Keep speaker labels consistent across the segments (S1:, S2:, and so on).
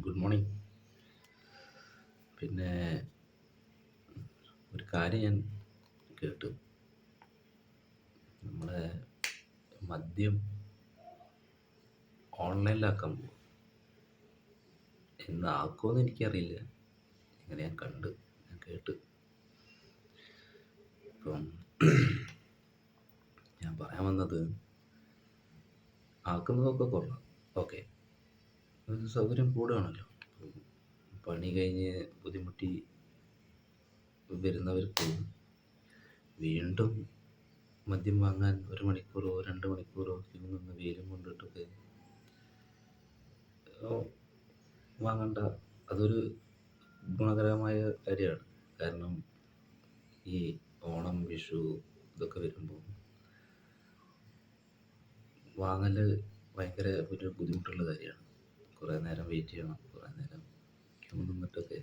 S1: Good morning. പിന്നെ ഒരു കാര്യം ഞാൻ കേട്ടു. നമ്മളെ മദ്യം ഓൺലൈനിലാക്കാൻ പോകും. എന്നാക്കുമെന്ന് എനിക്കറിയില്ല. ഇങ്ങനെ ഞാൻ കേട്ട്. ഇപ്പം ഞാൻ പറയാൻ വന്നത്, ആക്കുന്നതൊക്കെ കൊള്ളാം, ഓക്കെ, ഒരു സൗകര്യം കൂടുകയാണല്ലോ. പണി കഴിഞ്ഞ് ബുദ്ധിമുട്ടി വരുന്നവർക്ക് വീണ്ടും മദ്യം വാങ്ങാൻ 1 മണിക്കൂറോ 2 മണിക്കൂറോ ക്യൂ നിന്ന് വെയിലും കൊണ്ടിട്ടൊക്കെ വാങ്ങണ്ട. അതൊരു ഗുണകരമായ കാര്യമാണ്. കാരണം ഈ ഓണം, വിഷു ഇതൊക്കെ വരുമ്പോൾ വാങ്ങൽ ഭയങ്കര ഒരു ബുദ്ധിമുട്ടുള്ള കാര്യമാണ്. കുറേ നേരം വെയിറ്റ് ചെയ്യണം, കുറേ നേരം ക്യൂ നിന്നിട്ടൊക്കെ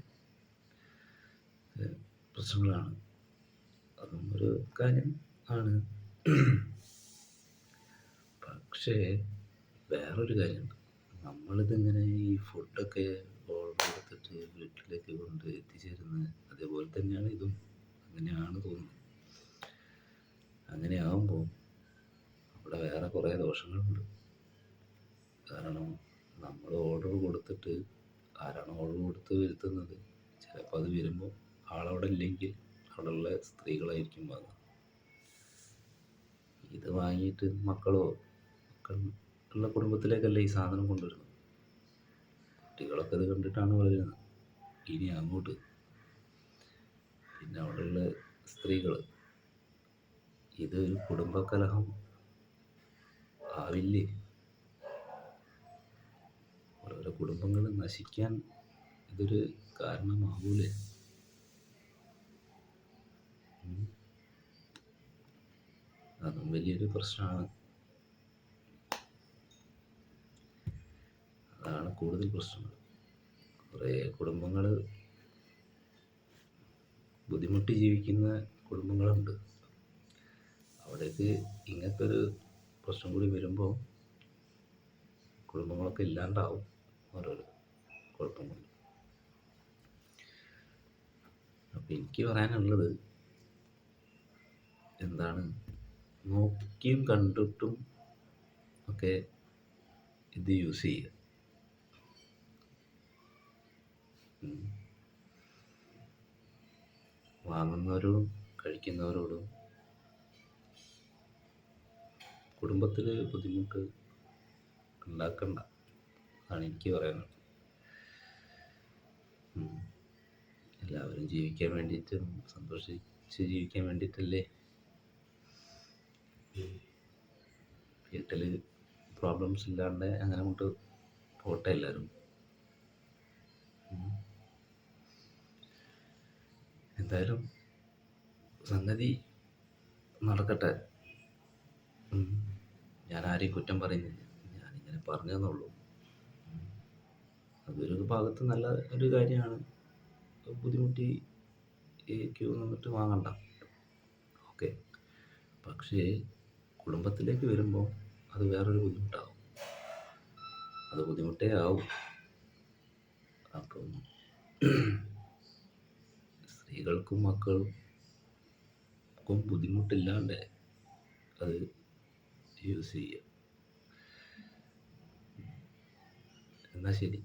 S1: പ്രശ്നങ്ങളാണ്. അതും ഒരു കാര്യം ആണ്. പക്ഷേ വേറൊരു കാര്യമുണ്ട്. നമ്മളിതിങ്ങനെ ഈ ഫുഡൊക്കെ ഓർഡർ എടുത്തിട്ട് വീട്ടിലേക്ക് കൊണ്ട് എത്തിച്ചേരുന്നത് അതേപോലെ തന്നെയാണ് ഇതും. അങ്ങനെയാണ് തോന്നുന്നത്. അങ്ങനെ ആകുമ്പോൾ അവിടെ വേറെ കുറേ ദോഷങ്ങളുണ്ട്. കാരണം നമ്മൾ ഓർഡർ കൊടുത്തിട്ട് ആരാണ് ഓർഡർ കൊടുത്ത് വരുത്തുന്നത്, ചിലപ്പോൾ അത് വരുമ്പോൾ ആളവിടെ ഇല്ലെങ്കിൽ അവിടെയുള്ള സ്ത്രീകളായിരിക്കും വാങ്ങുക. ഇത് വാങ്ങിയിട്ട് മക്കളുള്ള കുടുംബത്തിലേക്കല്ല ഈ സാധനം കൊണ്ടുവരുന്നത്. കുട്ടികളൊക്കെ ഇത് കണ്ടിട്ടാണ് വളരുന്നത്. ഇനി അങ്ങോട്ട് പിന്നെ അവിടെയുള്ള സ്ത്രീകൾ, ഇതൊരു കുടുംബകലഹം ആവില്ലേ? ഓരോരോ കുടുംബങ്ങൾ നശിക്കാൻ ഇതൊരു കാരണമാവൂലേ? അതും വലിയൊരു പ്രശ്നമാണ്. അതാണ് കൂടുതൽ പ്രശ്നങ്ങൾ. കുറേ കുടുംബങ്ങൾ ബുദ്ധിമുട്ടി ജീവിക്കുന്ന കുടുംബങ്ങളുണ്ട്. അവിടേക്ക് ഇങ്ങനത്തെ ഒരു പ്രശ്നം കൂടി വരുമ്പോൾ കുടുംബങ്ങളൊക്കെ ഇല്ലാണ്ടാവും ഓരോരോ കുഴപ്പം കൊണ്ട്. അപ്പം എനിക്ക് പറയാനുള്ളത് എന്താണ്, നോക്കിയും കണ്ടിട്ടും ഒക്കെ ഇത് യൂസ് ചെയ്യുക. വാങ്ങുന്നവരോടും കഴിക്കുന്നവരോടും കുടുംബത്തിൽ ബുദ്ധിമുട്ട് ഉണ്ടാക്കണ്ട ആണ് എനിക്ക് പറയാനുള്ളത്. എല്ലാവരും ജീവിക്കാൻ വേണ്ടിയിട്ടും സന്തോഷിച്ച് ജീവിക്കാൻ വേണ്ടിയിട്ടല്ലേ വീട്ടിൽ പ്രോബ്ലംസ് ഇല്ലാണ്ട് അങ്ങനെ കൊണ്ട് പോട്ടെ എല്ലാവരും. എന്തായാലും സംഗതി നടക്കട്ടെ. ഞാൻ ആരെയും കുറ്റം പറയുന്നില്ല, ഞാനിങ്ങനെ പറഞ്ഞെന്നുള്ളൂ. അതൊരു ഭാഗത്ത് നല്ല ഒരു കാര്യമാണ്. ബുദ്ധിമുട്ടി ക്യൂ നിന്നിട്ട് വാങ്ങണ്ട, ഓക്കെ. പക്ഷേ കുടുംബത്തിലേക്ക് വരുമ്പോൾ അത് വേറൊരു ബുദ്ധിമുട്ടാവും. അത് ബുദ്ധിമുട്ടേ ആവും. അപ്പം സ്ത്രീകൾക്കും മക്കൾക്കും ബുദ്ധിമുട്ടില്ലാണ്ട് അത് യൂസ് ചെയ്യുക. എന്നാൽ ശരി.